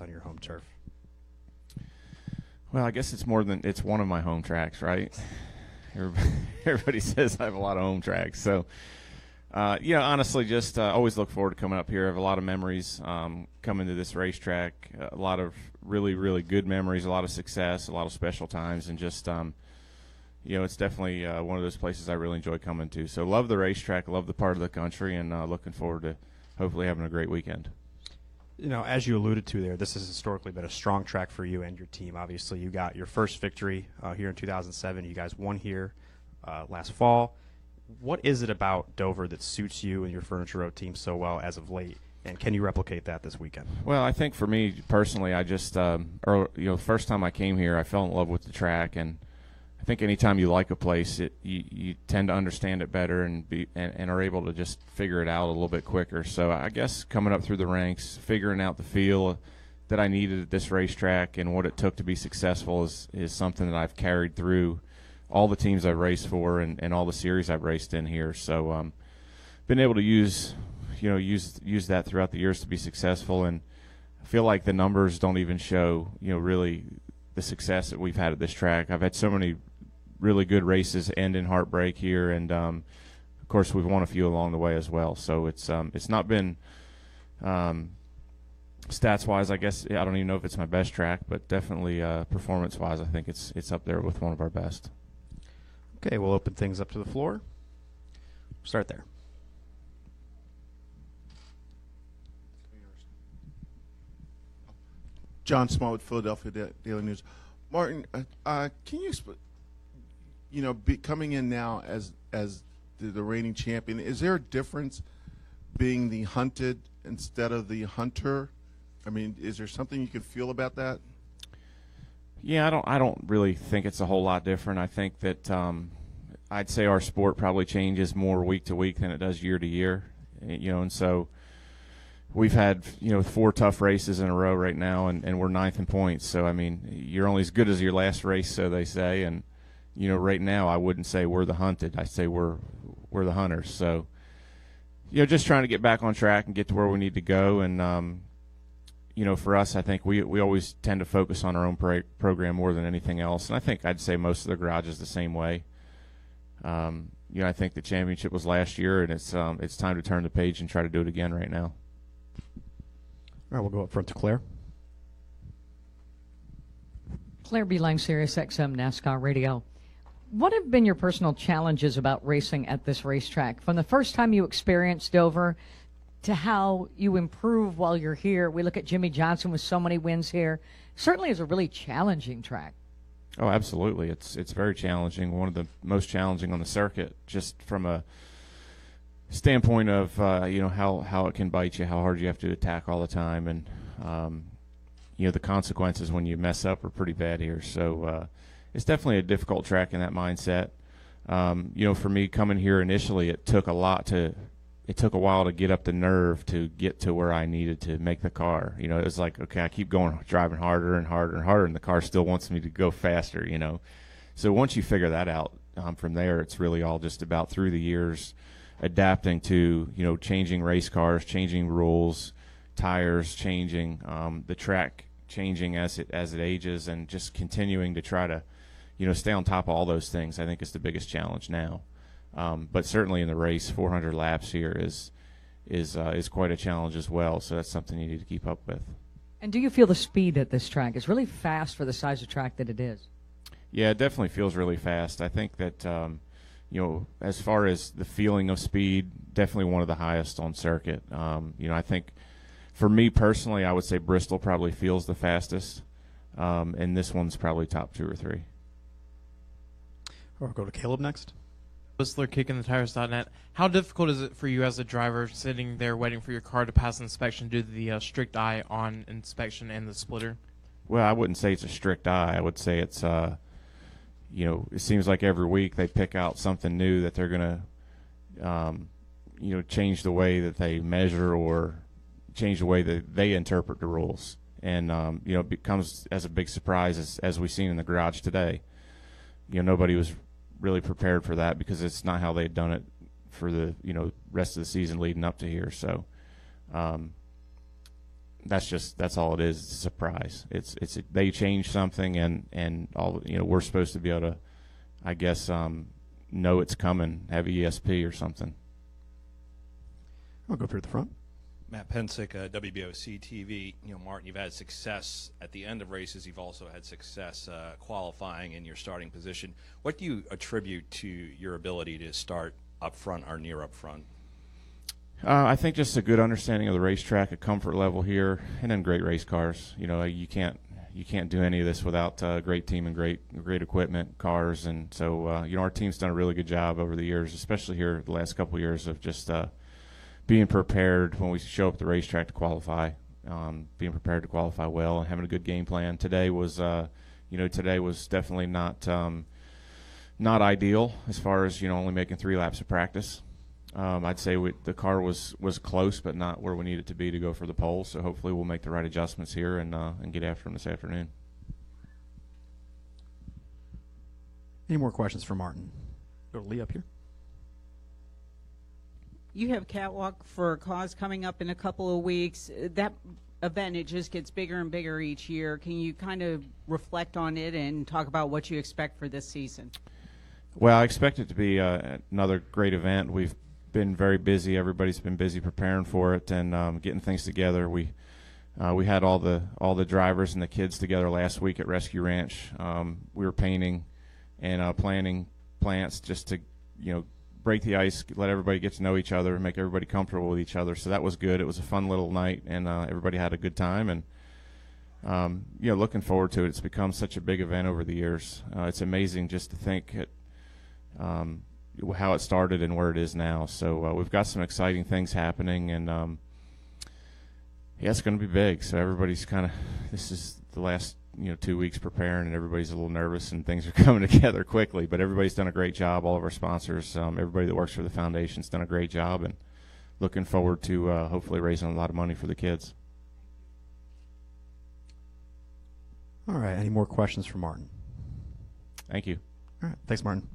on your home turf? Well, I guess it's one of my home tracks, right? Everybody, everybody says I have a lot of home tracks. So, honestly, just always look forward to coming up here. I have a lot of memories coming to this racetrack, a lot of really, really good memories, a lot of success, a lot of special times, and just, it's definitely one of those places I really enjoy coming to. So love the racetrack, love the part of the country, and looking forward to hopefully having a great weekend. As you alluded to there, this has historically been a strong track for you and your team. Obviously, you got your first victory here in 2007. You guys won here last fall. What is it about Dover that suits you and your Furniture Road team so well as of late, and can you replicate that this weekend? Well, I think for me personally, I just, first time I came here, I fell in love with the track, and I think anytime you like a place, you tend to understand it better and are able to just figure it out a little bit quicker. So I guess coming up through the ranks, figuring out the feel that I needed at this racetrack and what it took to be successful is something that I've carried through all the teams I've raced for and all the series I've raced in here. So been able to use that throughout the years to be successful, and I feel like the numbers don't even show really the success that we've had at this track. I've had so many really good races end in heartbreak here, and of course we've won a few along the way as well. So it's not been stats wise, I guess I don't even know if it's my best track, but definitely performance wise I think it's up there with one of our best. Okay, we'll open things up to the floor. Start there. John Small with Philadelphia Daily News. Martin, can you coming in now as the reigning champion, is there a difference being the hunted instead of the hunter? I mean, is there something you can feel about that? Yeah, I don't really think it's a whole lot different. I think that I'd say our sport probably changes more week to week than it does year to year, and so we've had 4 tough races in a row right now, and we're 9th in points. So I mean, you're only as good as your last race, so they say. And right now I wouldn't say we're the hunted. I say we're the hunters. So just trying to get back on track and get to where we need to go. And for us, I think we always tend to focus on our own program more than anything else. And I think I'd say most of the garage is the same way. I think the championship was last year, and it's time to turn the page and try to do it again right now. All right, we'll go up front to Claire. Claire B. Lang, Sirius XM NASCAR Radio. What have been your personal challenges about racing at this racetrack? From the first time you experienced Dover to how you improve while you're here. We look at Jimmy Johnson with so many wins here. Certainly is a really challenging track. Oh, absolutely. It's very challenging, one of the most challenging on the circuit, just from a standpoint of how it can bite you, how hard you have to attack all the time, and the consequences when you mess up are pretty bad here. So it's definitely a difficult track in that mindset. For me coming here initially, it took a while to get up the nerve to get to where I needed to make the car. It was like, okay, I keep driving harder and harder and harder, and the car still wants me to go faster. So once you figure that out, from there it's really all just about through the years adapting to changing race cars, changing rules, tires changing, the track changing as it ages, and just continuing to try to stay on top of all those things. I think is the biggest challenge now. But certainly in the race, 400 laps here is quite a challenge as well. So that's something you need to keep up with. And do you feel the speed at this track is really fast for the size of track that it is? Yeah, it definitely feels really fast. I think that as far as the feeling of speed, definitely one of the highest on circuit. I think for me personally, I would say Bristol probably feels the fastest, and this one's probably top 2 or 3. Or go to Caleb next. Whistler, kickingthetires.net. How difficult is it for you as a driver sitting there waiting for your car to pass inspection due to the strict eye on inspection and the splitter? Well, I wouldn't say it's a strict eye. I would say it's, it seems like every week they pick out something new that they're going to, change the way that they measure or change the way that they interpret the rules. And, it becomes as a big surprise as we've seen in the garage today. Nobody was really prepared for that because it's not how they'd done it for the rest of the season leading up to here. So that's all it is. It's a surprise. They change something, and all, we're supposed to be able to, I guess, know it's coming, have ESP or something. I'll go through the front. Matt Pensick, WBOC TV. Martin, you've had success at the end of races. You've also had success qualifying in your starting position. What do you attribute to your ability to start up front or near up front? I think just a good understanding of the racetrack, a comfort level here, and then great race cars. You can't do any of this without a great team and great equipment, cars, and so our team's done a really good job over the years, especially here the last couple of years, of just being prepared when we show up at the racetrack to qualify, being prepared to qualify well, and having a good game plan. Today was definitely not ideal as far as only making 3 laps of practice. I'd say the car was close, but not where we need it to be to go for the pole. So hopefully we'll make the right adjustments here and get after them this afternoon. Any more questions for Martin? Go to Lee up here. You have catwalk for a cause coming up in a couple of weeks. That event, it just gets bigger and bigger each year. Can you kind of reflect on it and talk about what you expect for this season? Well, I expect it to be another great event. We've been very busy. Everybody's been busy preparing for it and getting things together. We had all the drivers and the kids together last week at Rescue Ranch. We were painting and planning plants just to break the ice, let everybody get to know each other, make everybody comfortable with each other. So that was good. It was a fun little night, and everybody had a good time. And looking forward to it. It's become such a big event over the years. It's amazing just to think how it started and where it is now. So we've got some exciting things happening, and it's going to be big. So everybody's this is the last 2 weeks preparing, and everybody's a little nervous, and things are coming together quickly. But everybody's done a great job. All of our sponsors, everybody that works for the foundation's done a great job, and looking forward to hopefully raising a lot of money for the kids. All right. Any more questions for Martin? Thank you. All right. Thanks, Martin.